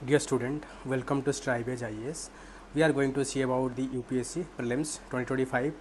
Dear student, welcome to Strivage IAS. We are going to see about the UPSC Prelims 2025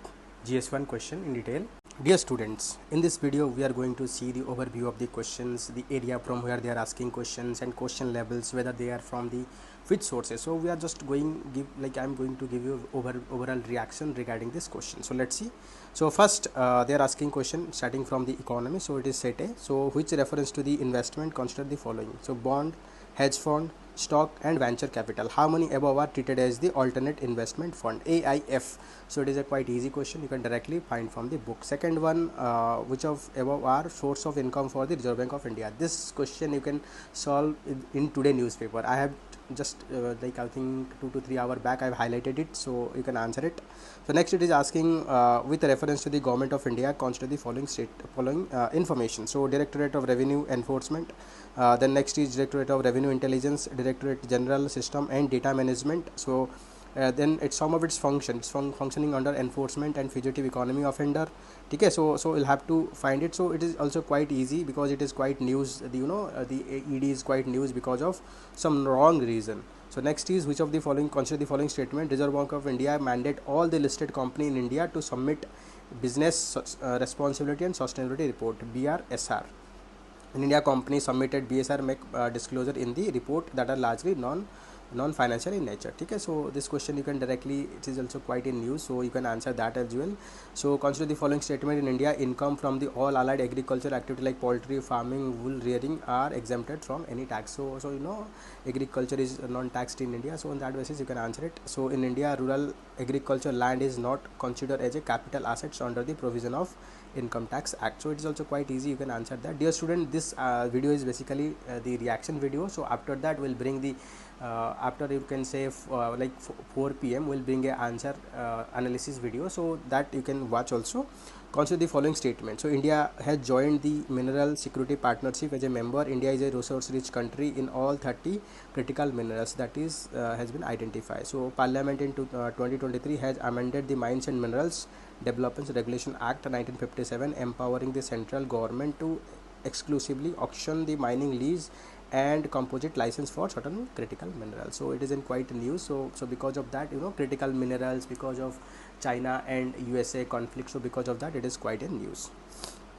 GS1 question in detail. Dear students, in this video we are going to see the overview of the questions, the area from where they are asking questions and question levels, whether they are from the which sources. So we are just I'm going to give you overall reaction regarding this question. So let's see. So first they are asking question starting from the economy. So it is SETE. So which reference to the investment consider the following. So bond, hedge fund, stock and venture capital. How many above are treated as the alternate investment fund, AIF? So it is a quite easy question, you can directly find from the book. Second one, which of above are source of income for the Reserve Bank of India? This question you can solve in today newspaper. I have just I think 2 to 3 hours back I have highlighted it, so you can answer it. So next it is asking with reference to the Government of India consider the following information. So Directorate of Revenue Enforcement, then next is Directorate of Revenue Intelligence, Directorate General System and Data Management. So then it's some of its functions functioning under enforcement and fugitive economy offender. Okay, so you'll have to find it. So it is also quite easy because it is quite news, the ED is quite news because of some wrong reason. So next is which of the following consider the following statement. Reserve Bank of India mandate all the listed company in India to submit business responsibility and sustainability report, BRSR. In India, companies submitted BSR make disclosure in the report that are largely non-financial in nature. Okay, so this question you can directly, it is also quite in news, so you can answer that as well. So consider the following statement. In India, income from the all allied agriculture activity like poultry, farming, wool rearing are exempted from any tax. So agriculture is non-taxed in India, so on that basis you can answer it. So in India, rural agriculture land is not considered as a capital assets under the provision of Income Tax Act. So it is also quite easy, you can answer that. Dear student, this video is basically the reaction video. So after that we'll bring the after you can say 4 p.m. we'll bring a answer analysis video, so that you can watch also. Consider the following statement. So India has joined the Mineral Security Partnership as a member. India is a resource rich country in all 30 critical minerals that is has been identified. So Parliament in 2023 has amended the Mines and Minerals Development Regulation Act 1957, empowering the central government to exclusively auction the mining lease and composite license for certain critical minerals. So it is in quite news. So because of that, critical minerals, because of China and USA conflict, so because of that it is quite in news.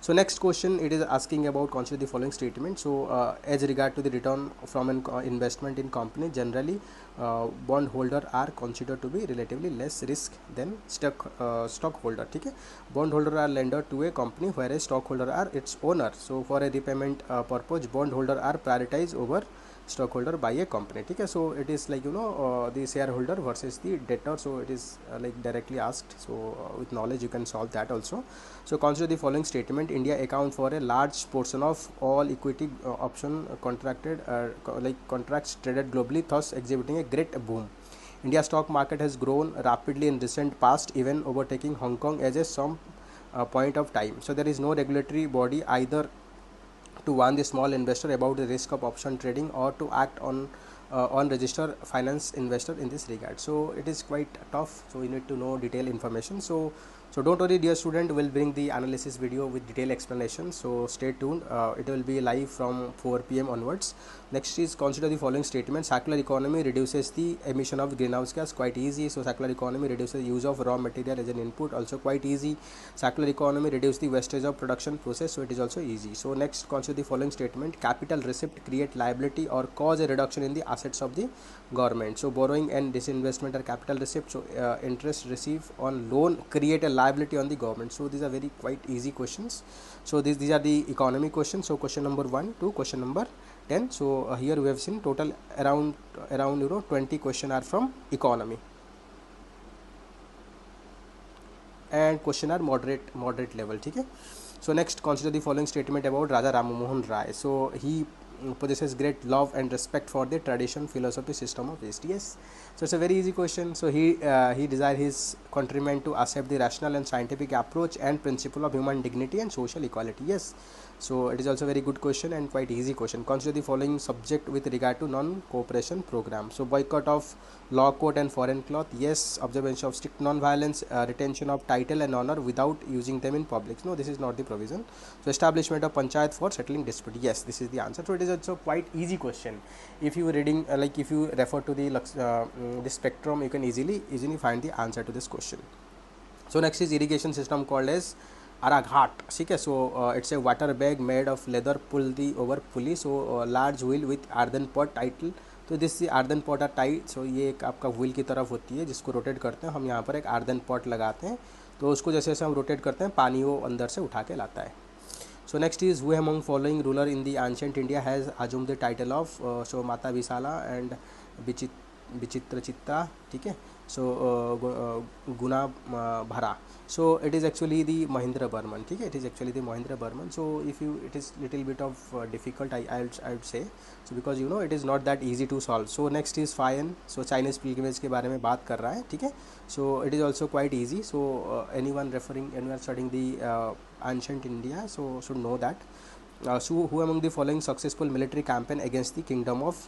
So next question, it is asking about consider the following statement. So as regard to the return from an investment in company, generally bondholder are considered to be relatively less risk than stockholder. Okay, bondholder are lender to a company, whereas stockholder are its owner. So for a repayment purpose, bondholder are prioritized over stockholder by a company. Okay, so it is like the shareholder versus the debtor. So it is directly asked. So with knowledge you can solve that also. So consider the following statement. India account for a large portion of all equity option contracts traded globally, thus exhibiting a great boom. India stock market has grown rapidly in recent past, even overtaking Hong Kong as a some point of time. So there is no regulatory body either to warn the small investor about the risk of option trading or to act on register finance investor in this regard. So it is quite tough, so you need to know detailed information. So don't worry dear student, will bring the analysis video with detailed explanation, so stay tuned. It will be live from 4 p.m. onwards. Next is consider the following statement. Circular economy reduces the emission of greenhouse gas, quite easy. So circular economy reduces use of raw material as an input, also quite easy. Circular economy reduce the wastage of production process, so it is also easy. So next, consider the following statement. Capital receipt create liability or cause a reduction in the assets of the government. So borrowing and disinvestment are capital receipt. So interest received on loan create a liability on the government. So these are very quite easy questions. So these are the economy questions. So question number 1 to question number 10. So here we have seen total around 20 question are from economy, and question are moderate level. Okay. So next, consider the following statement about Raja Ram Mohan Rai. So he possesses great love and respect for the tradition, philosophy, system of East. Yes, so it's a very easy question. So he desired his countrymen to accept the rational and scientific approach and principle of human dignity and social equality. Yes, so it is also a very good question and quite easy question. Consider the following subject with regard to non-cooperation program. So boycott of law court and foreign cloth. Yes, observance of strict non-violence, retention of title and honor without using them in public. No, this is not the provision. So establishment of panchayat for settling dispute. Yes, this is the answer. So it is also quite easy question. If you reading like if you refer to the spectrum, you can easily find the answer to this question. So next is irrigation system called as Araghat. Okay, so it's a water bag made of leather pulled the over pulley. So large wheel with earthen pot title. तो this earthen pot are title. So ये एक आपका wheel की तरफ होती है जिसको rotate करते हैं हम. यहाँ पर एक आर्दन पॉट लगाते हैं तो उसको जैसे जैसे हम रोटेट करते हैं पानी वो अंदर से उठा के लाता है. So next is who among following ruler in the ancient India has assumed the title of. So Mata Vishala and विचित्रचित्ता. ठीक है. सो गुना भरा. So it is actually the Mahendra Burman. ठीक है, it is actually the Mahendra Burman. So if you, it is little bit of difficult, I would say. So because you know it is not that easy to solve. So next is Fayan. So Chinese pilgrimage के बारे में बात कर रहा है. ठीक है. So it is also quite easy. So anyone studying the ancient India, so should know that. So who among the following successful military campaign against the kingdom of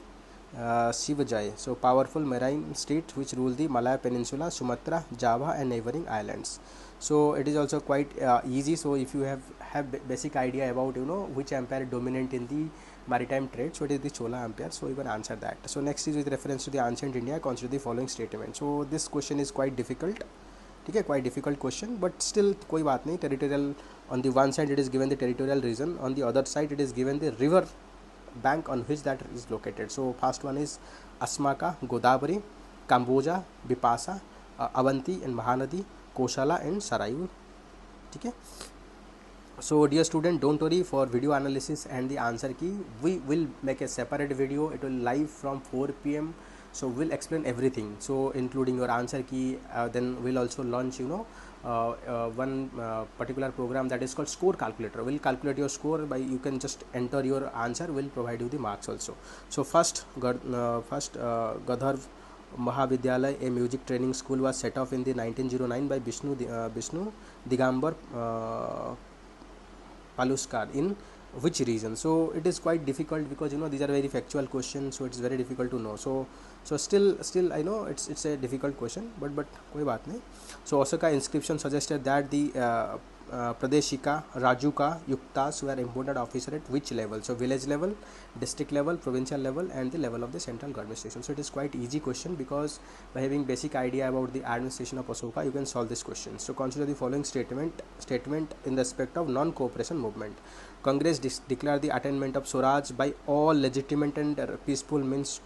Sivajai? So powerful marine state which rule the Malaya Peninsula, Sumatra, Java and neighboring islands. So it is also quite easy. So if you have basic idea about which empire dominant in the maritime trade, so it is the Chola empire. So you can answer that. So next is with reference to the ancient India, consider the following statement. So this question is quite difficult. ठीक है, quite difficult question, but still कोई बात नहीं. Territorial, on the one side it is given the territorial region, on the other side it is given the river bank on which that is located. So first one is Asmaka, Godavari, Kamboja, Bipasa, Avanti and Mahanadi, Koshala and Sarayu. ठीक है. So dear student, don't worry for video analysis and the answer key. We will make a separate video. It will live from 4 p.m. So we'll explain everything. So including your answer key. Then we'll also launch one particular program that is called score calculator. Will calculate your score by you can just enter your answer. Will provide you the marks also. So first Gadharv Mahavidyalaya, a music training school, was set off in the 1909 by Vishnu Digambar Paluskar in which region? So it is quite difficult because these are very factual questions, so it's very difficult to know. So still I know it's a difficult question, but कोई बात नहीं. So Osaka inscription suggested that the Pradeshika, Rajuka, Yuktas were important officer at which level? So village level, district level, provincial level and the level of the central administration. So it is quite easy question because by having basic idea about the administration of Ashoka, you can solve this question. So consider the following statement in respect of non-cooperation movement. Congress declared the attainment of Swaraj by all legitimate and peaceful means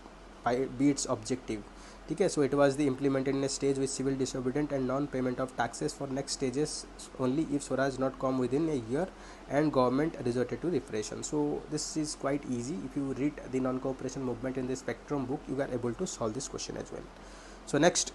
be its objective. ठीक है. So it was the implemented in a stage with civil disobedience and non-payment of taxes for next stages only if Swaraj not come within a year and government resorted to repression. So this is quite easy. If you read the non-cooperation movement in the Spectrum book, you are able to solve this question as well. So next,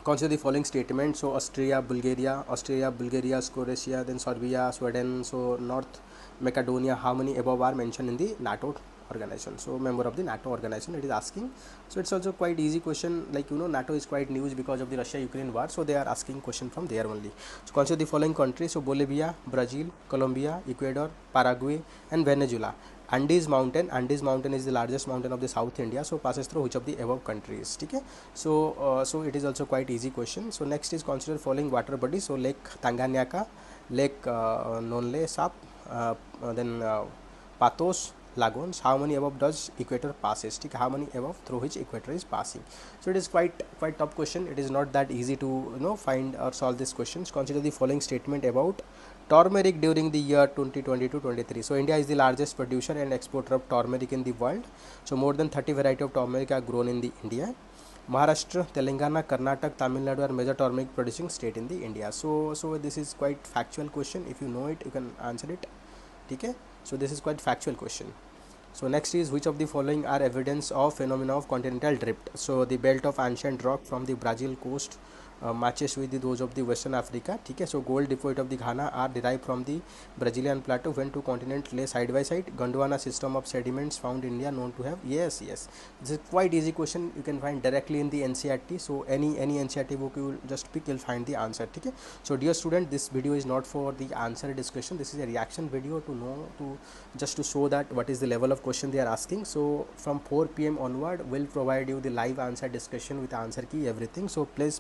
consider the following statement. So Austria, Bulgaria, Croatia, then Serbia, Sweden, so North Macedonia, how many above are mentioned in the NATO organization? So member of the NATO organization it is asking. So it's also quite easy question, like NATO is quite news because of the Russia-Ukraine war, so they are asking question from there only. So consider the following countries. So Bolivia, Brazil, Colombia, Ecuador, Paraguay and Venezuela. Andes Mountain is the largest mountain of the South India, so passes through which of the above countries? ठीक है. So it is also quite easy question. So next is consider following water bodies. So Lake Tanganyika, Lake Nonle Sap, then Patos Lagons. How many above does equator passes? ठीक है. How many above through which equator is passing? So it is quite tough question. It is not that easy to find or solve these questions. Consider the following statement about turmeric during the year 2022-23. So India is the largest producer and exporter of turmeric in the world. So more than 30 varieties of turmeric are grown in the India. Maharashtra, Telangana, Karnataka, Tamil Nadu are major turmeric producing state in the India. So this is quite factual question. If you know it, you can answer it. Okay. So this is quite factual question. So next is which of the following are evidence of phenomena of continental drift? So the belt of ancient rock from the Brazil coast matches with those of the Western Africa. ठीक है. So gold deposit of the Ghana are derived from the Brazilian plateau when two continents lay side by side. Gondwana system of sediments found in India known to have. Yes. This is quite easy question. You can find directly in the NCERT. So any NCERT book you will just pick, you'll find the answer. ठीक है. So dear student, this video is not for the answer discussion. This is a reaction video just to show that what is the level of question they are asking. So from 4 p.m. onward, we'll provide you the live answer discussion with answer key, everything. So please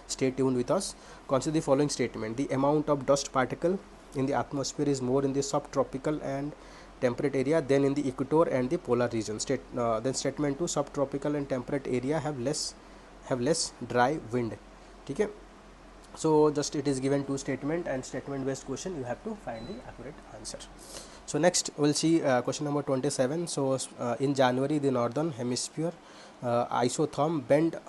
stay tuned with us. Consider the following statement. The amount of dust particle in the atmosphere is more in the subtropical and temperate area than in the equator and the polar region. Then statement 2, subtropical and temperate area have less dry wind. ठीक है. So just it is given two statement and statement based question, you have to find the accurate answer. So next we'll see question number 27. So in January the northern hemisphere isotherm bend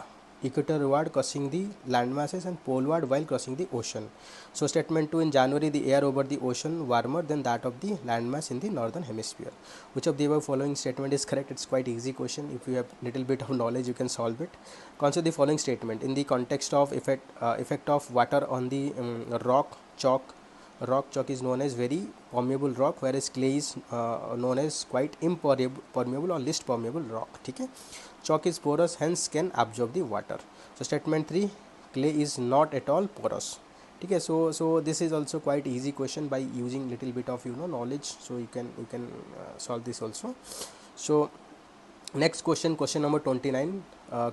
equatorward crossing the land masses and poleward while crossing the ocean. So statement 2, in January the air over the ocean warmer than that of the landmass in the northern hemisphere. Which of the above following statement is correct? It's quite easy question. If you have little bit of knowledge you can solve it. Consider the following statement in the context of effect of water on the rock chalk. Rock chalk is known as very permeable rock, whereas clay is known as quite impermeable or least permeable rock. ठीक है. Chalk is porous, hence can absorb the water. So statement 3, clay is not at all porous. ठीक है. So this is also quite easy question by using little bit of knowledge. So you can solve this also. So next question number 29.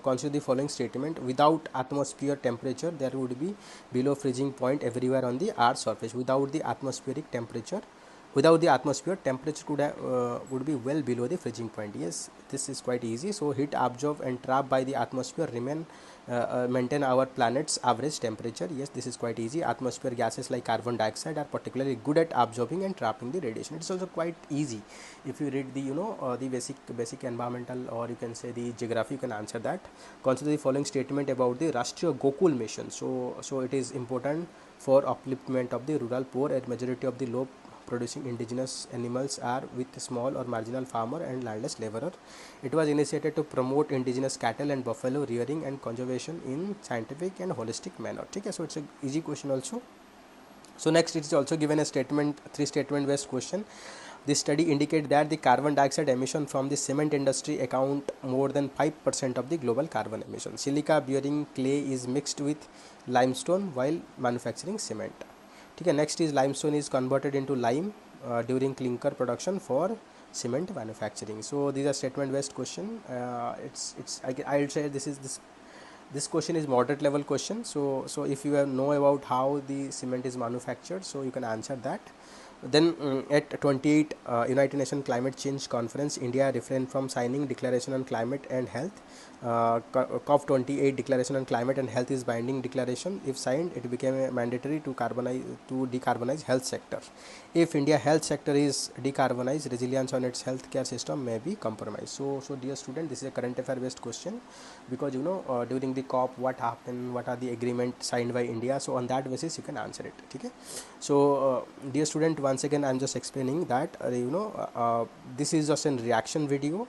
Consider the following statement: without atmosphere temperature there would be below freezing point everywhere on the earth's surface. Without the atmosphere temperature would be well below the freezing point. Yes, this is quite easy. So heat absorbed and trapped by the atmosphere maintain our planet's average temperature. Yes, this is quite easy. Atmosphere gases like carbon dioxide are particularly good at absorbing and trapping the radiation. It's also quite easy. If you read the the basic environmental, or you can say the geography, you can answer that. Consider the following statement about the Rashtriya Gokul mission. So it is important for upliftment of the rural poor, and majority of the low producing indigenous animals are with small or marginal farmer and landless laborer. It was initiated to promote indigenous cattle and buffalo rearing and conservation in scientific and holistic manner. Okay, so it's an easy question also. So next it is also given a statement, 3 statement based question. This study indicates that the carbon dioxide emission from the cement industry account more than 5% of the global carbon emission. Silica bearing clay is mixed with limestone while manufacturing cement. ठीक है. Next is limestone is converted into lime during clinker production for cement manufacturing. So these are statement based question. I'll say this question is moderate level question. So if you know about how the cement is manufactured, so you can answer that. Then at 28 United Nations Climate Change Conference, India refrained from signing Declaration on Climate and Health. COP28 Declaration on Climate and Health is binding declaration. If signed, it became mandatory to decarbonize health sector. If India health sector is decarbonized, resilience on its healthcare system may be compromised. So dear student, this is a current affair based question, because during the COP what happened, what are the agreement signed by India. So on that basis you can answer it. Okay. So dear student, once again I am just explaining that this is just a reaction video.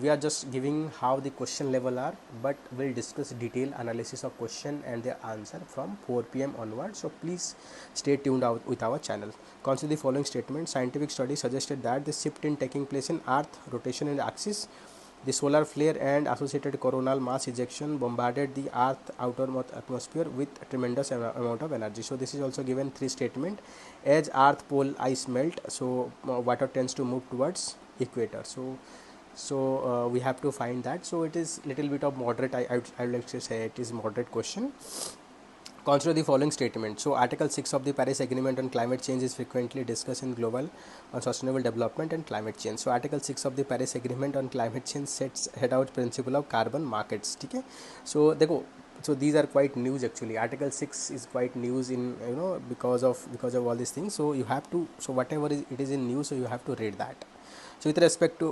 We are just giving how the question level are, but we'll discuss detailed analysis of question and their answer from 4 p.m. onward. So please stay tuned out with our channel. Consider the following statement: scientific studies suggested that the shift in taking place in Earth rotation and axis, the solar flare and associated coronal mass ejection bombarded the Earth outer atmosphere with tremendous amount of energy. So this is also given 3 statement. As Earth pole ice melt, so water tends to move towards equator. So we have to find that. So it is little bit of moderate. I would like to say it is moderate question. Consider the following statement. So Article 6 of the Paris Agreement on Climate Change is frequently discussed in global on sustainable development and climate change. So Article 6 of the Paris Agreement on Climate Change head out principle of carbon markets. Okay. So देखो, so these are quite news actually. Article 6 is quite news in because of all these things. So you have to, so whatever it is in news, so you have to read that. So with respect to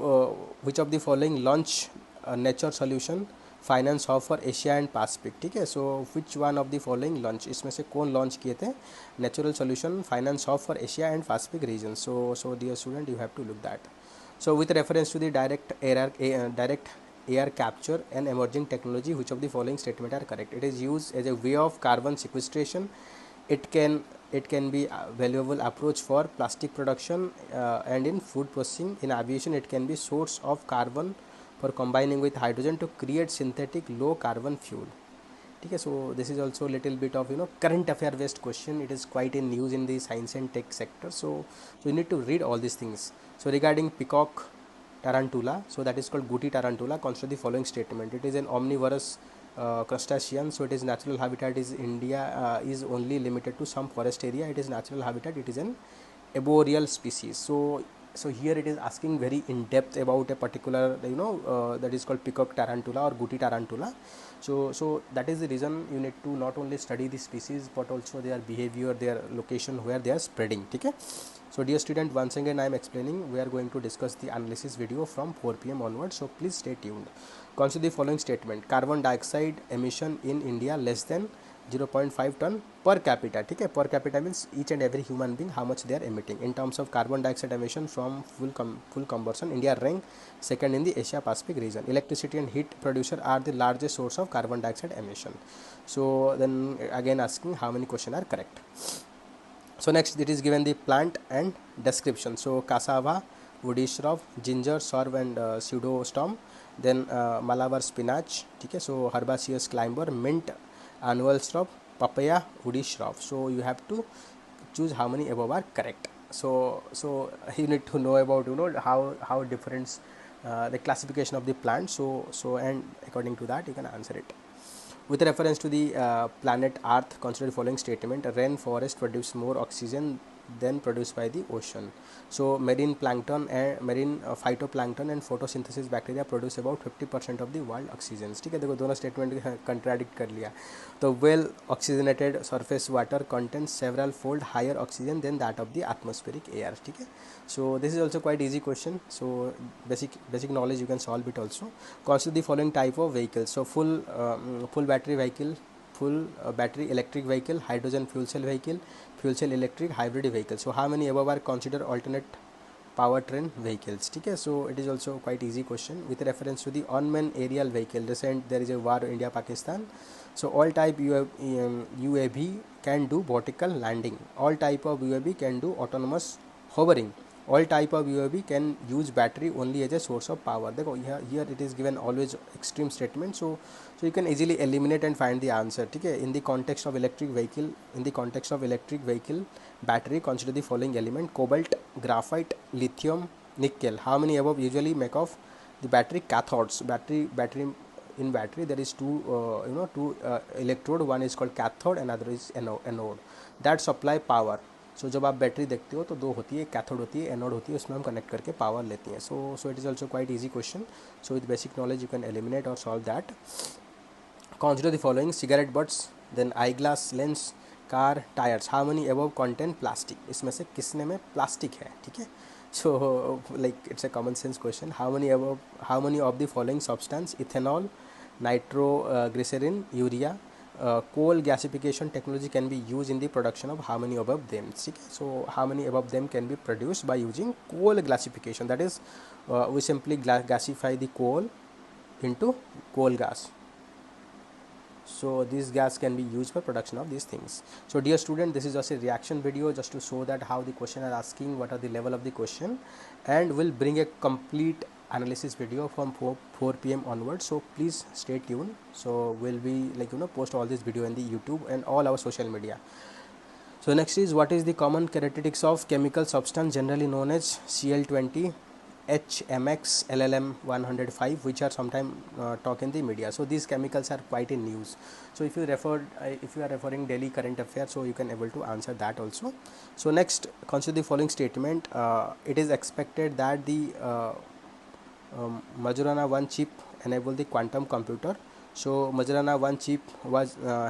which of the following launch nature solution finance hub for Asia and Pacific. ठीक है. So which one of the following launch, इसमें से कौन launch किए थे natural solution finance hub for Asia and Pacific region. So dear student, you have to look that. So with reference to the direct air capture and emerging technology, which of the following statement are correct? It is used as a way of carbon sequestration. It can be a valuable approach for plastic production and in food processing. In aviation, it can be source of carbon for combining with hydrogen to create synthetic low carbon fuel. Okay, so this is also a little bit of current affair based question. It is quite in news in the science and tech sector. So you need to read all these things. So regarding peacock tarantula, so that is called Guti tarantula. Consider the following statement. It is an omnivorous crustacean. So it is natural habitat is India is only limited to some forest area. It is natural habitat. It is an arboreal species. So So here it is asking very in depth about a particular, that is called peacock tarantula or guti tarantula. So that is the reason you need to not only study the species but also their behavior, their location where they are spreading. Okay. So dear student, once again I am explaining, we are going to discuss the analysis video from 4 p.m. onwards, so please stay tuned. Consider the following statement: carbon dioxide emission in India less than 0.5 ton per capita. ठीक है, per capita means each and every human being how much they are emitting. In terms of carbon dioxide emission from full combustion, India rank second in the Asia Pacific region. Electricity and heat producer are the largest source of carbon dioxide emission. So then again asking how many questions are correct. So next it is given the plant and description. So cassava, woody shrub, ginger, sorb and pseudostom. Then Malabar spinach. Okay, so herbaceous climber, mint, annual shrub, papaya, woody shrub. So you have to choose how many above are correct. So you need to know about how different the classification of the plant. So and according to that you can answer it. With reference to the planet Earth, consider the following statement: rainforest produce more oxygen than produced by the ocean. So marine plankton and marine phytoplankton and photosynthesis bacteria produce about 50% of the world oxygen. ठीक है, देखो दोनों statement contradict कर लिया. तो well oxygenated surface water contains several fold higher oxygen than that of the atmospheric air. ठीक है, so this is also quite easy question. So basic knowledge you can solve it also. Consider the following type of vehicles. So full battery vehicle, full battery electric vehicle, hydrogen fuel cell vehicle, fuel cell electric hybrid vehicle. So how many above are considered alternate powertrain vehicles? ठीक है, so it is also quite easy question. With reference to the unmanned aerial vehicle, recent there is a war India Pakistan. So all type UAV can do vertical landing. All type of UAV can do autonomous hovering. All type of UAV can use battery only as a source of power. देखो here it is given always extreme statement, so you can easily eliminate and find the answer. ठीक है, in the context of electric vehicle battery, consider the following element: cobalt, graphite, lithium, nickel. How many above usually make of the battery cathodes? In battery there is two electrode. One is called cathode, another is anode that supply power. सो जब आप battery देखते हो तो दो होती है, cathode होती है, एनोड होती है, उसमें हम कनेक्ट करके पावर लेती हैं. So it is also quite easy question. So with basic knowledge you can eliminate or solve that. Consider the following: cigarette butts, then eye glass, lens, car, tyres. How many above content plastic? इसमें से किसने में plastic है? ठीक है, so like it's a common sense question. How many of the following substance: ethanol, nitroglycerine, urea. Coal gasification technology can be used in the production of how many above them? So how many above them can be produced by using coal gasification? That is, we simply gasify the coal into coal gas. So this gas can be used for production of these things. So dear student, this is just a reaction video just to show that how the question are asking, what are the level of the question, and will bring a complete analysis video from 4 p.m. onwards. So please stay tuned. So we'll be post all this video in the YouTube and all our social media. So next is, what is the common characteristics of chemical substance generally known as Cl20, HMX, LLM 105, which are sometimes talk in the media. So these chemicals are quite in news. So if you are referring daily current affairs, so you can able to answer that also. So next, consider the following statement: it is expected that the Majorana 1 chip enable the quantum computer. So Majorana 1 chip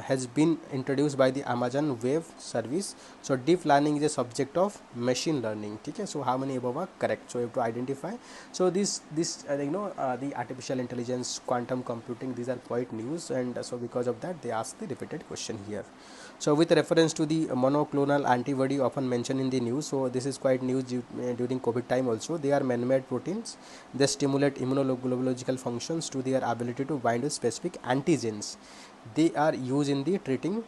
has been introduced by the Amazon Web Service. So deep learning is a subject of machine learning. Okay, so how many above are correct? So you have to identify. So this the artificial intelligence, quantum computing, these are quite news, and so because of that they ask the repeated question here. So with reference to the monoclonal antibody often mentioned in the news, so this is quite news during COVID time also. They are man-made proteins. They stimulate immunoglobological functions to their ability to bind with specific antigens. They are used in the treating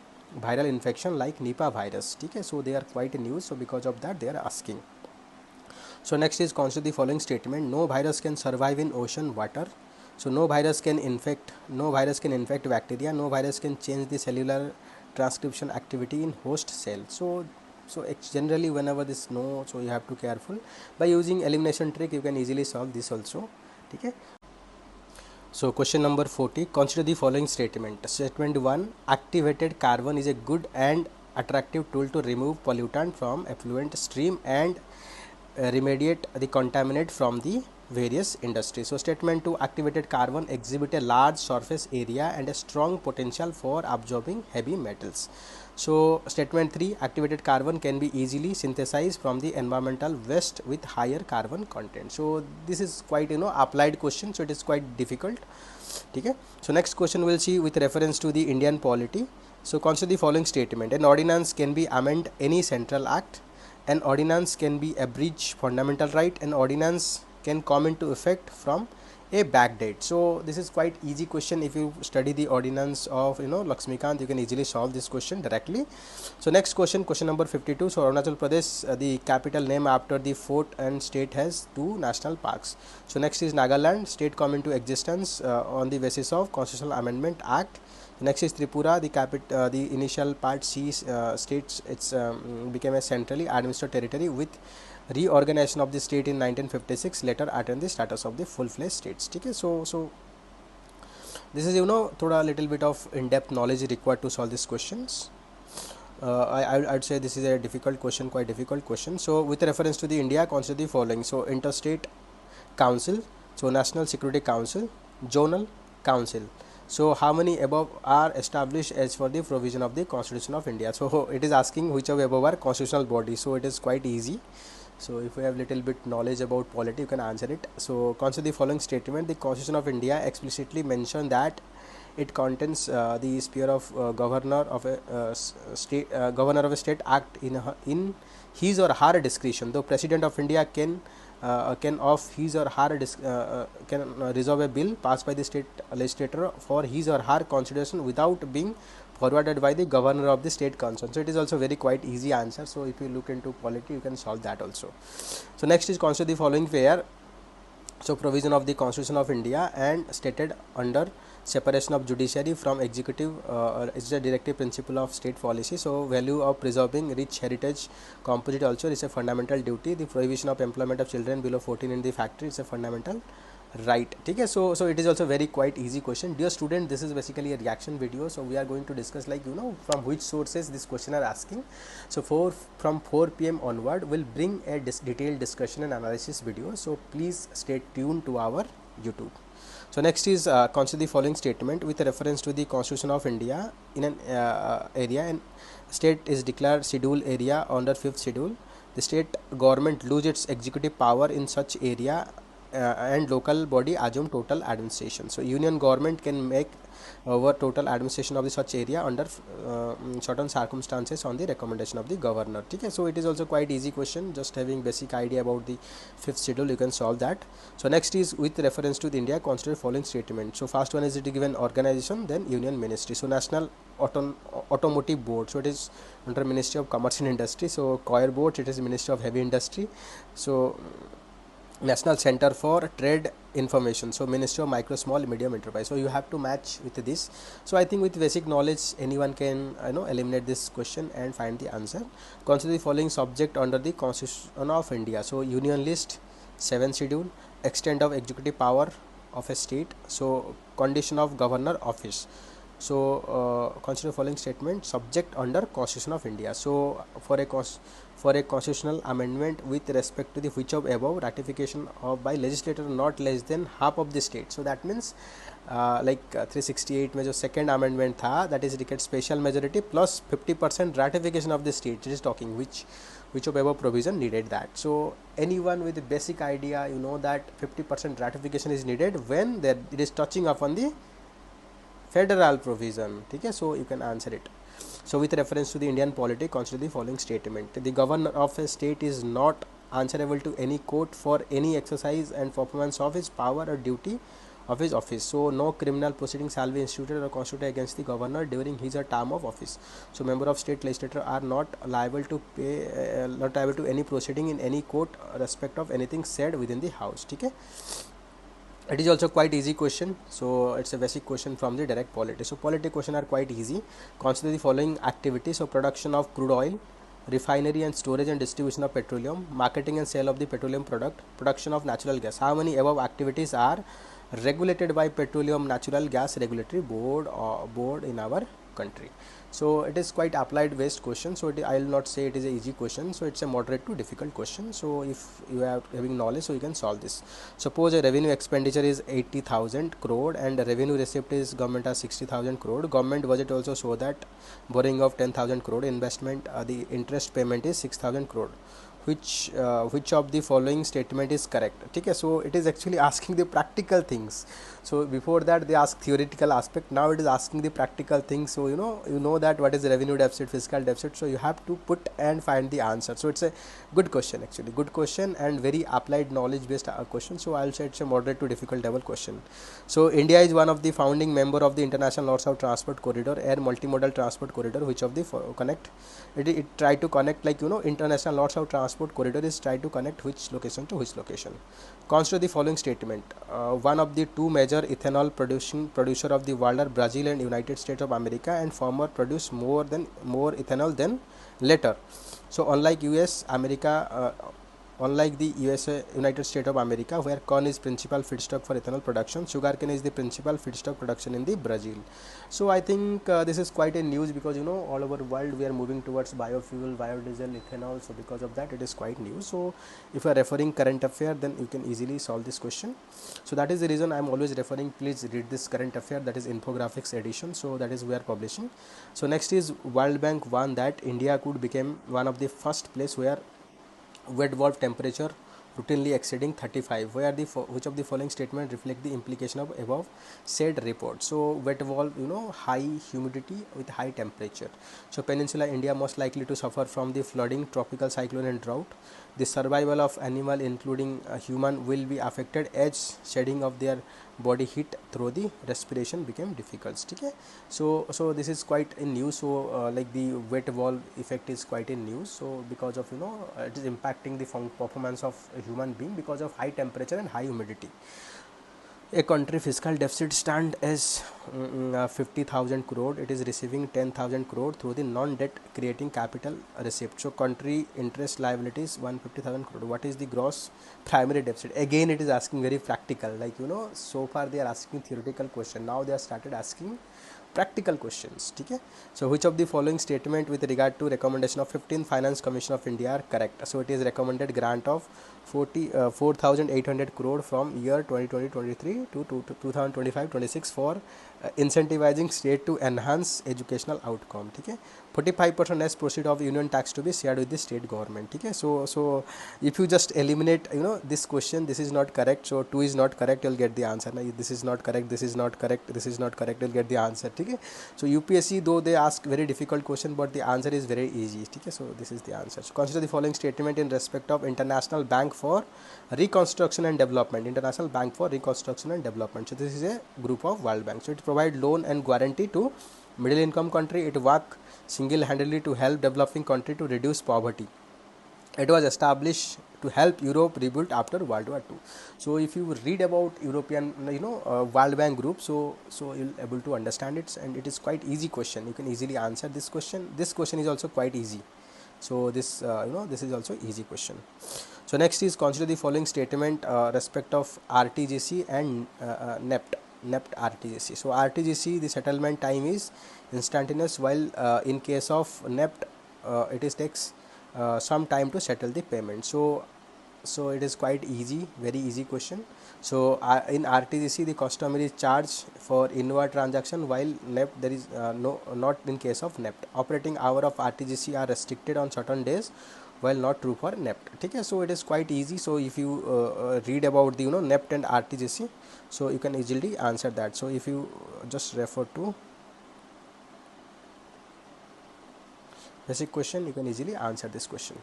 viral infection like Nipah virus. Okay, so they are quite news. So because of that they are asking. So next is, consider the following statement: no virus can survive in ocean water. So no virus can infect bacteria. No virus can change the cellular transcription activity in host cell. So generally whenever this no, so you have to careful. By using elimination trick you can easily solve this also. Okay. So question number 40, consider the following statement. Statement 1: activated carbon is a good and attractive tool to remove pollutant from effluent stream and remediate the contaminant from the various industries. So statement 2, activated carbon exhibit a large surface area and a strong potential for absorbing heavy metals. So statement 3, activated carbon can be easily synthesized from the environmental waste with higher carbon content. So this is quite applied question, so it is quite difficult. Okay. So next question we'll see with reference to the Indian polity. So consider the following statement: an ordinance can be amend any central act, an ordinance can be abridge fundamental right, an ordinance can come into effect from a back date. So this is quite easy question. If you study the ordinance of Lakshmikant, you can easily solve this question directly. So next question, question number 52. So Arunachal Pradesh, the capital name after the fort and state has 2 national parks. So next is Nagaland, state come into existence on the basis of Constitutional Amendment Act. Next is Tripura, the initial part C states it's became a centrally administered territory with reorganization of the state in 1956, later attained the status of the full-fledged states. Okay, so this is thoda little bit of in-depth knowledge required to solve these questions. I'd say this is a difficult question, quite difficult question. So with reference to the India, consider the following: so interstate council, so National Security Council, zonal council. So how many above are established as for the provision of the Constitution of India? So it is asking which of above are constitutional bodies. So it is quite easy. So if you have little bit knowledge about polity, you can answer it. So consider the following statement: the Constitution of India explicitly mentioned that it contains the sphere of governor of a state act in his or her discretion. Though President of India can of his or her can resolve a bill passed by the state legislature for his or her consideration without being forwarded by the governor of the state concerned. So it is also very quite easy answer. So if you look into polity, you can solve that also. So next is consider the following where so provision of the Constitution of India and stated under separation of judiciary from executive is the directive principle of state policy. So value of preserving rich heritage composite also is a fundamental duty. The prohibition of employment of children below 14 in the factory is a fundamental right. Okay, so it is also very quite easy question. Dear student, this is basically a reaction video. So we are going to discuss from which sources this question are asking. So from 4 p.m. onward we'll bring a detailed discussion and analysis video. So please stay tuned to our YouTube. So next is consider the following statement: with reference to the Constitution of India, in an area and state is declared scheduled area under 5th schedule, the state government lose its executive power in such area and local body assume total administration. So union government can make over total administration of the such area under certain circumstances on the recommendation of the governor. Okay, so it is also quite easy question, just having basic idea about the 5th schedule you can solve that. So next is with reference to the India, consider following statement. So first one is it given organization, then union ministry. So National Automotive Board, so it is under Ministry of Commerce and Industry. So Coir Board, it is Ministry of Heavy Industry. So National Center for Trade Information, so Ministry of Micro, Small, Medium Enterprise. So you have to match with this. So I think with basic knowledge anyone can eliminate this question and find the answer. Consider the following subject under the Constitution of India. So union list, 7th schedule, extent of executive power of a state, so condition of governor office. So consider following statement: subject under Constitution of India. So for a constitutional amendment with respect to the which of above ratification of by legislator not less than half of the state. So that means 368 में जो second amendment था, that is required special majority plus 50% ratification of the state. It is talking which of above provision needed that. So anyone with a basic idea, that 50% ratification is needed when it is touching upon the federal provision. Okay, so you can answer it. So with reference to the Indian polity, consider the following statement: the governor of a state is not answerable to any court for any exercise and performance of his power or duty of his office. So no criminal proceeding shall be instituted or constituted against the governor during his or term of office. So member of state legislature are not liable to any proceeding in any court respect of anything said within the house. Okay, it is also quite easy question. So it's a basic question from the direct polity. So polity question are quite easy. Consider the following activities: so production of crude oil, refinery and storage and distribution of petroleum, marketing and sale of the petroleum product, production of natural gas. How many above activities are regulated by Petroleum Natural Gas Regulatory Board in our country? So it is quite applied based question, so I will not say it is a easy question, so it's a moderate to difficult question. So if you are having knowledge, so you can solve this. Suppose a revenue expenditure is 80,000 crore and the revenue receipt is government has 60,000 crore. Government budget also show that borrowing of 10,000 crore, investment the interest payment is 6,000 crore. Which of the following statement is correct? Okay, so it is actually asking the practical things. So before that they ask theoretical aspect, now it is asking the practical things. So you know that what is revenue deficit, fiscal deficit, so you have to put and find the answer. So it's a good question, actually good question and very applied knowledge based question. So I'll say it's a moderate to difficult level question. So India is one of the founding member of the international lots of transport corridor, air multimodal transport corridor. Which of the connect it try to connect, like international lots of transport corridor is try to connect which location to which location. Consider the following statement. One of the two major ethanol producer of the world are Brazil and United States of America, and former produce more ethanol than later. So unlike the USA, United States of America, where corn is principal feedstock for ethanol production, sugarcane is the principal feedstock production in the Brazil. So I think this is quite a news, because all over the world we are moving towards biofuel, biodiesel, ethanol. So because of that it is quite new. So if you are referring current affair, then you can easily solve this question. So that is the reason I am always referring, please read this current affair, that is infographics edition. So that is we are publishing. So next is World Bank warned that India could become one of the first place where wet valve temperature routinely exceeding 35. Which of the following statement reflect the implication of above said report? So wet valve, high humidity with high temperature. So Peninsula India most likely to suffer from the flooding, tropical cyclone and drought. The survival of animal including human will be affected as shedding of their body heat through the respiration became difficult. Okay, so this is quite in news. So like the wet valve effect is quite in news. So because of it is impacting the performance of a human being because of high temperature and high humidity. A country fiscal deficit stand as 50,000 crore. It is receiving 10,000 crore through the non-debt creating capital receipt. So country interest liabilities 150,000 crore. What is the gross primary deficit? Again it is asking very practical, like so far they are asking theoretical question, now they have started asking practical questions. Okay, so which of the following statement with regard to recommendation of 15th Finance Commission of India are correct? So it is recommended grant of 4,800 crore from year 2020-23 to 2025-26 for incentivizing state to enhance educational outcome. Okay, 45% as proceed of union tax to be shared with the state government. Okay, so if you just eliminate this question, this is not correct, so 2 is not correct, you'll get the answer. Now this is not correct, this is not correct, this is not correct, you'll get the answer. Okay, so UPSC though they ask very difficult question, but the answer is very easy. Okay, so this is the answer. So consider the following statement in respect of International Bank for Reconstruction and Development. International Bank for Reconstruction and Development, so this is a group of World Bank. So it provide loan and guarantee to middle income country. It work single-handedly to help developing country to reduce poverty. It was established to help Europe rebuild after World War II. So if you read about European World Bank group, so you'll able to understand it, and it is quite easy question. You can easily answer this question. This question is also quite easy. So this this is also easy question. So next is consider the following statement respect of RTGC and NEPT RTGC. So RTGC, the settlement time is instantaneous, while in case of NEPT it is takes some time to settle the payment. So it is quite easy, very easy question. So in RTGC the customer is charged for inward transaction, while NEPT there is not in case of NEPT. Operating hour of RTGC are restricted on certain days, while not true for NEPT. Okay, so it is quite easy. So if you read about the NEPT and RTGC, so you can easily answer that. So if you just refer to basic question, you can easily answer this question.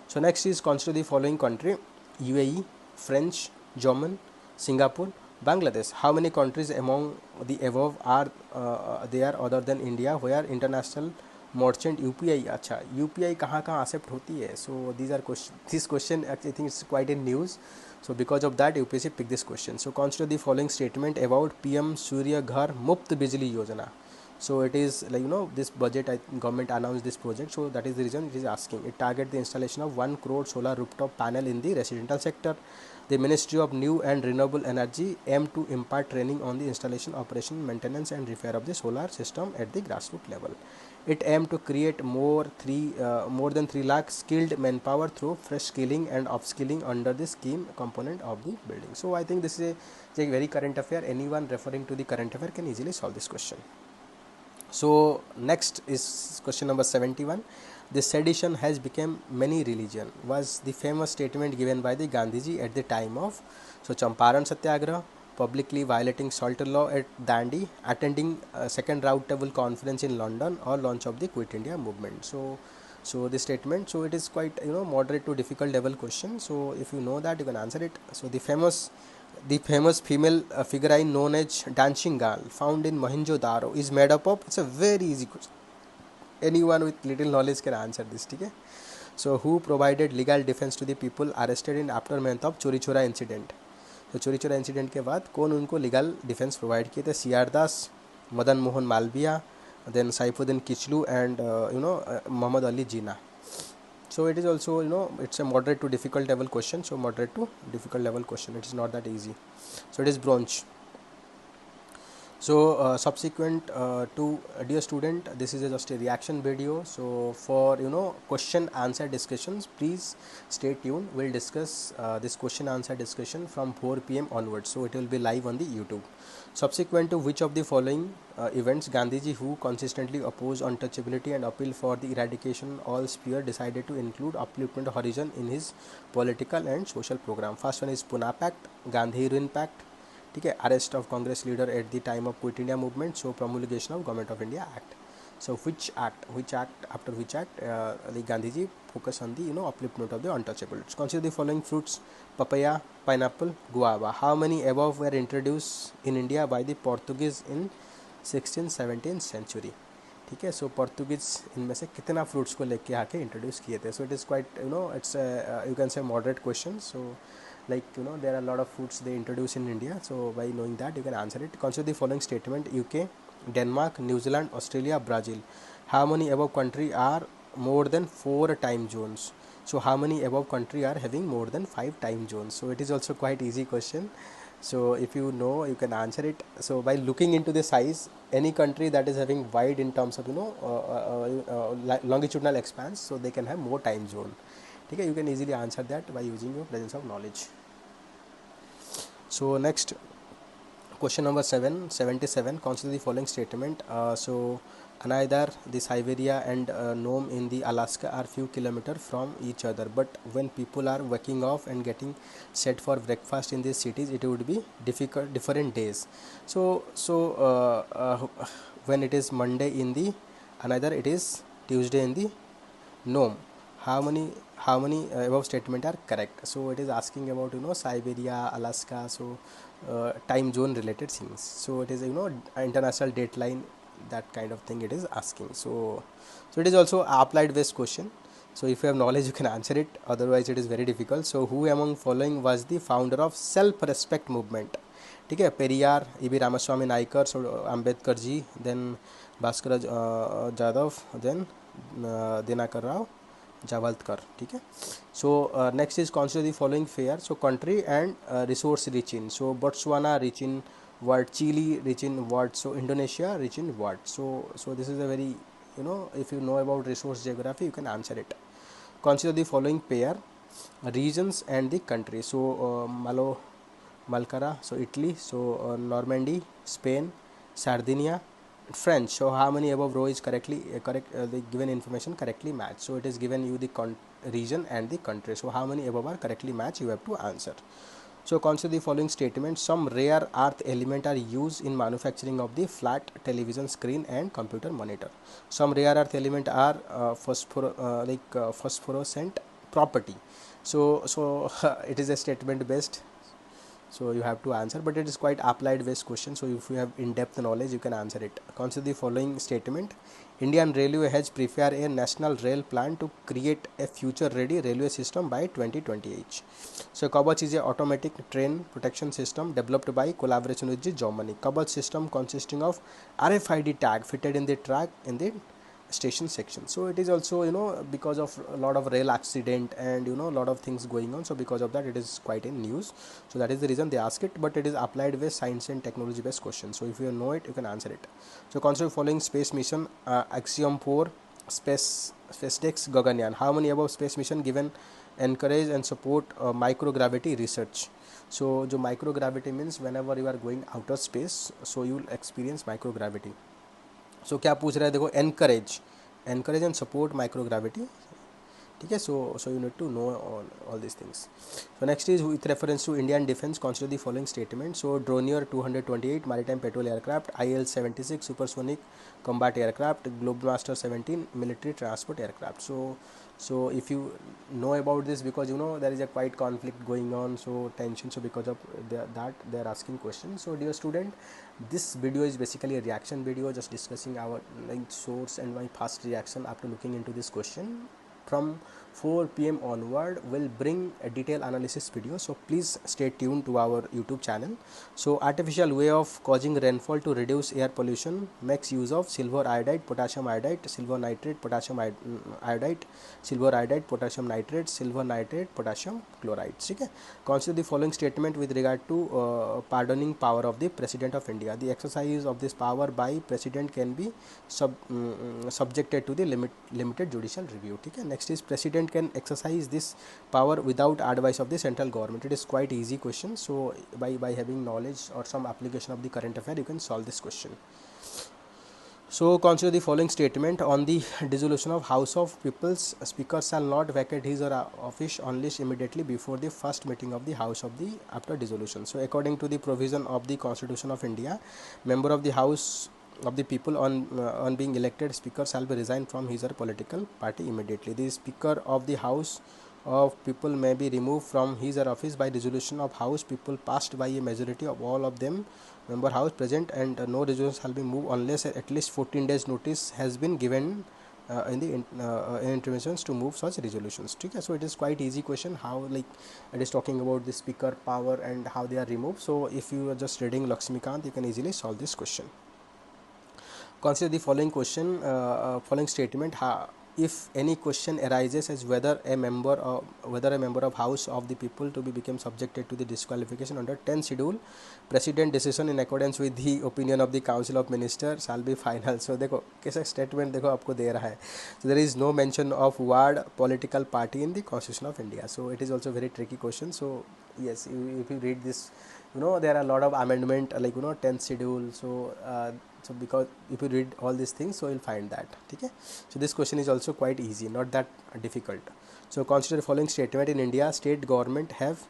So next is consider the following country: UAE, French, German, Singapore, Bangladesh. How many countries among the above are there other than India where international merchant UPI? अच्छा, UPI कहाँ accept होती है? So these are question. This question actually I think it's quite in news. So because of that UPSC pick this question. So consider the following statement about PM Surya Ghar Muft Bijli Yojana. So it is like, this budget, government announced this project, so that is the reason it is asking. It target the installation of 1 crore solar rooftop panel in the residential sector. The Ministry of New and Renewable Energy aim to impart training on the installation, operation, maintenance and repair of the solar system at the grassroots level. It aimed to create more than 3 lakh skilled manpower through fresh skilling and upskilling under the scheme component of the building. So I think this is a very current affair. Anyone referring to the current affair can easily solve this question. So next is question number 71. The sedition has become many religion was the famous statement given by the Gandhiji at the time of Champaran Satyagraha, publicly violating shelter law at Dandi, attending a second round table conference in London, or launch of the Quit India movement. So this statement, so it is quite moderate to difficult level question. So if you know that, you can answer it. So the famous female figurine known as dancing girl found in Mohenjo-daro is made up of, it's a very easy question, anyone with little knowledge can answer this. Okay, so who provided legal defense to the people arrested in aftermath of चोरी चोरा incident? तो चोरी चोरा incident के बाद कौन उनको legal defence provide किए थे? C R Das, Madan Mohan Malaviya, then Saifuddin Kitchlew and Mohammad Ali Jinnah. So it is also, it's a moderate to difficult level question. So moderate to difficult level question, it is not that easy. So it is bronze. So subsequent to dear student, this is just a reaction video. So for question answer discussions, please stay tuned. We'll discuss this question answer discussion from 4 p.m. onwards. So it will be live on the YouTube. Subsequent to which of the following events Gandhiji, who consistently opposed untouchability and appeal for the eradication all sphere, decided to include upliftment horizon in his political and social program? First one is Pune Pact, Gandhi Heroin Pact, ठीक है, arrest of Congress leader at the time of Quit India Movement, so promulgation of Government of India Act. So which act after which act the Gandhiji focus on the upliftment of the untouchables? Consider the following fruits: papaya, pineapple, guava. How many above were introduced in India by the Portuguese in 16th-17th century? ठीक है, सो पोर्तुगीज इनमें से कितना fruits को लेके आके introduce किए थे? सो it is quite it's you can say moderate question. So like there are a lot of fruits they introduce in India, so by knowing that you can answer it. Consider the following statement: UK, Denmark, New Zealand, Australia, Brazil. How many above country are more than 4 time zones? So how many above country are having more than 5 time zones? So it is also quite easy question. So if you know, you can answer it. So by looking into the size, any country that is having wide in terms of longitudinal expanse, so they can have more time zone. Okay, you can easily answer that by using your presence of knowledge. So next question number 77. Consider the following statement. So neither the Siberia and Nome in the Alaska are few kilometers from each other, but when people are waking up and getting set for breakfast in these cities, it would be different days. So when it is Monday in the another, it is Tuesday in the Nome. How many above statement are correct? So it is asking about Siberia, Alaska, so time zone related things. So it is international dateline, that kind of thing it is asking. So it is also applied based question. So if you have knowledge, you can answer it, otherwise it is very difficult. So who among following was the founder of self respect movement? ठीक है, Periyar, E.B. Ramaswamy Naikar, so Ambedkar ji, then Bhaskara Jadhav, then Dinakar Rao Javadkar. ठीक है. So next is consider the following fair. So country and resource rich in. So Botswana rich in what? Chile rich in what? So Indonesia rich in what? So this is a very if you know about resource geography, you can answer it. Consider the following pair: regions and the country. So Malkara, so Italy, so Normandy, Spain, Sardinia, French. So how many above row is correct? The given information correctly match. So it is given you the region and the country. So how many above are correctly match? You have to answer. So consider the following statement: some rare earth element are used in manufacturing of the flat television screen and computer monitor. Some rare earth element are phosphorescent property. So it is a statement based. So you have to answer, but it is quite applied based question, so if you have in-depth knowledge you can answer it. Consider the following statement: Indian Railway has prepared a national rail plan to create a future ready railway system by 2028. So Kavach is a automatic train protection system developed by collaboration with Germany. Kavach system consisting of RFID tag fitted in the track in the station section. So it is also, because of a lot of rail accident and a lot of things going on, so because of that it is quite in news. So that is the reason they ask it, but it is applied with science and technology based question, so if you know it you can answer it. So consider following space mission: Axiom 4 SpaceX Gaganyaan. How many above space mission given encourage and support microgravity research? So जो microgravity means whenever you are going outer space, so you will experience microgravity. सो क्या पूछ रहा है देखो, encourage and support microgravity, ठीक है. So you need to know all this things. So next is with reference to Indian defence consider the following statement. So Dornier 228 maritime patrol aircraft, IL-76 supersonic combat aircraft, Globemaster 17 military transport aircraft. So if you know about this, because there is a quite conflict going on, so tension, so because of that they are asking questions. So dear student, this video is basically a reaction video, just discussing our source and my past reaction after looking into this question. From 4 p.m. onward will bring a detailed analysis video, so please stay tuned to our YouTube channel. So artificial way of causing rainfall to reduce air pollution makes use of silver iodide, potassium iodide, silver nitrate, potassium iodide, silver iodide, potassium nitrate, silver nitrate, potassium chloride. ठीक है. Consider the following statement with regard to pardoning power of the President of India. The exercise of this power by President can be subjected to the limited judicial review. ठीक है. Next is President can exercise this power without advice of the central government. It is quite easy question, so by having knowledge or some application of the current affair you can solve this question. So consider the following statement: on the dissolution of House of People's, Speaker shall not vacate his or her office unless immediately before the first meeting of the House of the after dissolution. So according to the provision of the Constitution of India, member of the House of the people on being elected Speaker shall be resigned from his or political party immediately. The Speaker of the House of People may be removed from his or office by resolution of House People passed by a majority of all of them member House present, and no resolution shall be moved unless at least 14 days notice has been given in the interventions to move such resolutions. ठीक है. So it is quite easy question, how like it is talking about the speaker power and how they are removed. So if you are just reading Lakshmikant, you can easily solve this question. Consider the following question, following statement: if any question arises as whether a member of House of the People to be become subjected to the disqualification under 10 schedule, President decision in accordance with the opinion of the Council of Ministers shall be final. So देखो कैसा statement देखो आपको दे रहा है. So there is no mention of word political party in the Constitution of India. So it is also very tricky question. So yes, if you read this, there are a lot of amendment, like 10th schedule. So because if you read all these things, so you'll find that. Okay. So this question is also quite easy, not that difficult. So consider the following statement: in India, state government have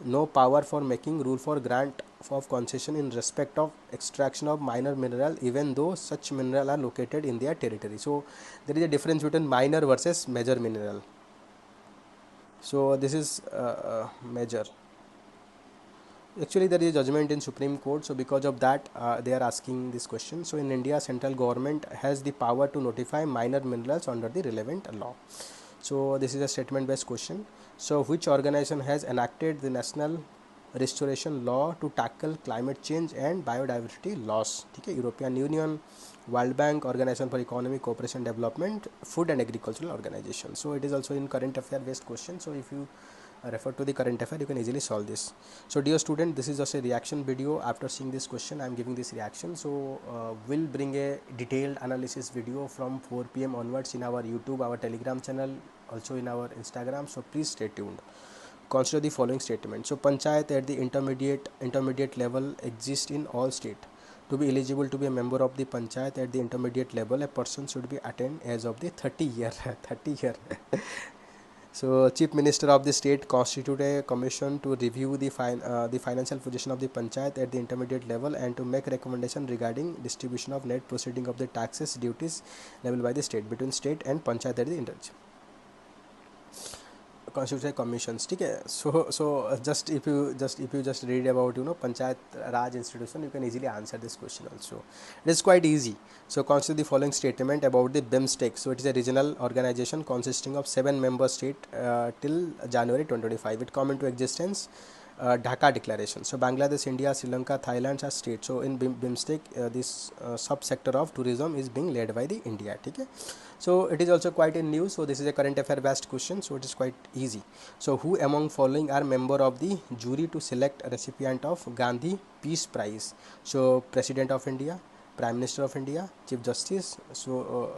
no power for making rule for grant of concession in respect of extraction of minor mineral, even though such mineral are located in their territory. So there is a difference between minor versus major mineral. So this is major. Actually there is a judgment in Supreme Court, so because of that they are asking this question. So in India, central government has the power to notify minor minerals under the relevant law. So this is a statement based question. So which organization has enacted the national restoration law to tackle climate change and biodiversity loss? ठीक है. European Union, World Bank, Organization for Economic Cooperation and Development, Food and Agricultural Organization. So it is also in current affair based question, so if you refer to the current affair you can easily solve this. So dear student, this is just a reaction video. After seeing this question I am giving this reaction. So we'll bring a detailed analysis video from 4 p.m. onwards in our YouTube, our Telegram channel, also in our Instagram, so please stay tuned. Consider the following statement: so panchayat at the intermediate level exists in all state. To be eligible to be a member of the panchayat at the intermediate level, a person should be attained as of the 30 year So Chief Minister of the state constitute a commission to review the financial position of the panchayat at the intermediate level and to make recommendation regarding distribution of net proceeding of the taxes duties level by the state between state and panchayat at the intermediate. Constitutional commissions, ठीक है. So just if you just read about panchayat Raj institution, you can easily answer this question also. It is quite easy. So consider the following statement about the BIMSTEC. So it is a regional organization consisting of 7 member state till January 2025. It come into existence Dhaka Declaration. So Bangladesh, India, Sri Lanka, Thailand are states. So in BIMSTEC, this subsector of tourism is being led by the India. Okay. So it is also quite in news. So this is a current affair based question. So it is quite easy. So who among following are member of the jury to select a recipient of Gandhi Peace Prize? So President of India, Prime Minister of India, Chief Justice. So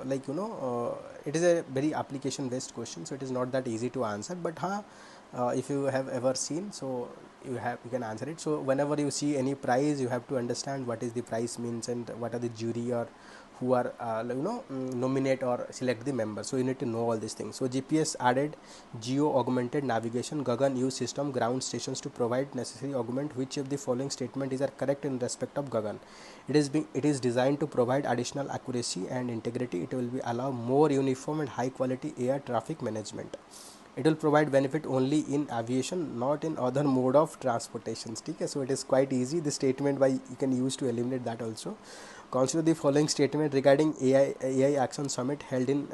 it is a very application based question. So it is not that easy to answer. But if you have ever seen, so you can answer it. So whenever you see any prize, you have to understand what is the prize means and what are the jury or who are nominate or select the member. So you need to know all these things. So GPS added geo augmented navigation Gagan use system ground stations to provide necessary augment. Which of the following statement is correct in respect of Gagan? It is designed to provide additional accuracy and integrity. It will be allow more uniform and high quality air traffic management. It will provide benefit only in aviation, not in other mode of transportations. Okay? So it is quite easy. This statement by you can use to eliminate that also. Consider the following statement regarding AI Action Summit held in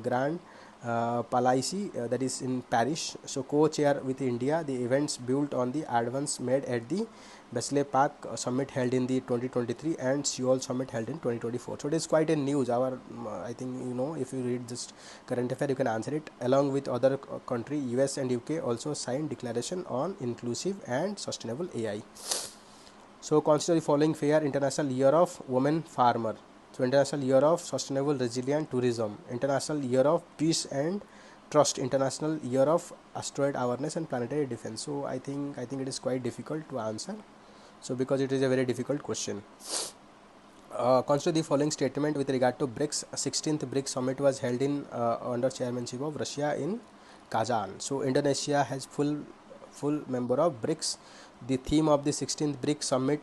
Grand Palais, that is in Paris. So co-chair with India, the events built on the advance made at the Basel Park Summit held in the 2023 and Seoul Summit held in 2024. So it is quite a news. I think if you read this current affair, you can answer it. Along with other country, US and UK also signed declaration on inclusive and sustainable AI. So consider the following fair: International Year of Women Farmer. So International Year of Sustainable Resilient Tourism, International Year of Peace and Trust, International Year of Asteroid Awareness and Planetary Defense. So I think it is quite difficult to answer. So because it is a very difficult question. Consider the following statement with regard to BRICS. 16th BRICS Summit was held in under chairmanship of Russia in Kazan. So Indonesia has full member of BRICS. The theme of the 16th BRICS Summit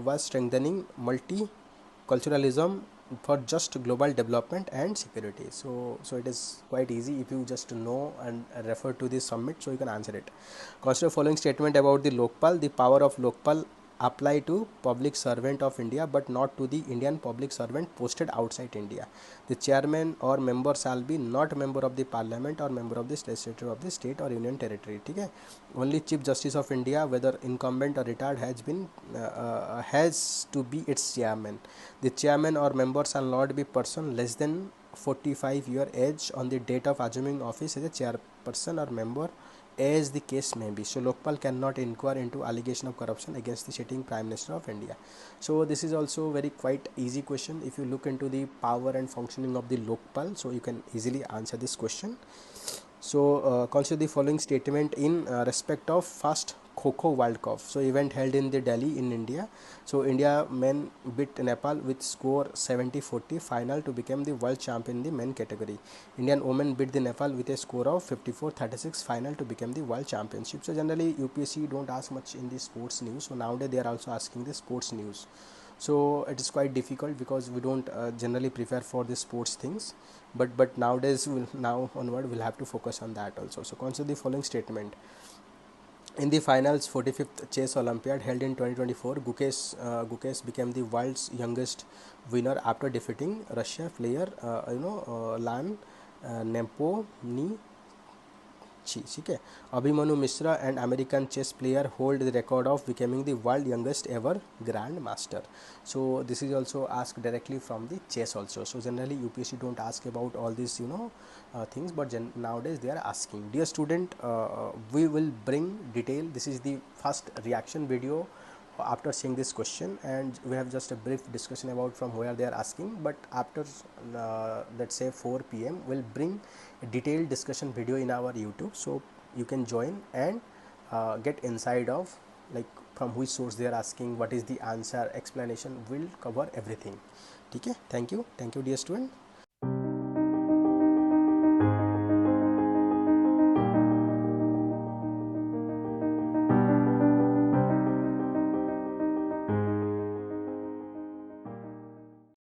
was strengthening multiculturalism for just global development and security. So it is quite easy if you just know and refer to this summit, so you can answer it. Consider following statement about the Lokpal. The power of Lokpal apply to public servant of India but not to the Indian public servant posted outside India. The chairman or member shall be not member of the parliament or member of the legislature of the state or union territory. Okay? Only Chief Justice of India, whether incumbent or retired, has to be its chairman. The chairman or member shall not be person less than 45-year age on the date of assuming office as a chairperson or member, as the case may be. So Lokpal cannot inquire into allegation of corruption against the sitting Prime Minister of India. So this is also very quite easy question. If you look into the power and functioning of the Lokpal, so you can easily answer this question. So consider the following statement in respect of first Kho World Cup. So event held in the Delhi in India. So India men beat Nepal with score 70-40 final to become the world champion in the men category. Indian women beat the Nepal with a score of 54-36 final to become the world championship. So generally UPSC don't ask much in the sports news. So nowadays they are also asking the sports news. So it is quite difficult because we don't generally prepare for the sports things, but nowadays now onward we'll have to focus on that also. So consider the following statement. In the finals 45th chess olympiad held in 2024, Gukesh became the world's youngest winner after defeating Russia player Lan Nepomniachtchi. ठीक है. Abhimanyu Mishra, an American chess player, hold the record of becoming the world youngest ever grand master. So this is also asked directly from the chess also. So generally UPSC don't ask about all these things, but nowadays they are asking. Dear student, we will bring detail. This is the first reaction video after seeing this question, and we have just a brief discussion about from where they are asking, but after let's say 4 p.m. we'll bring a detailed discussion video in our YouTube, so you can join and get inside of like from which source they are asking, what is the answer, explanation, will cover everything. Okay, thank you dear student.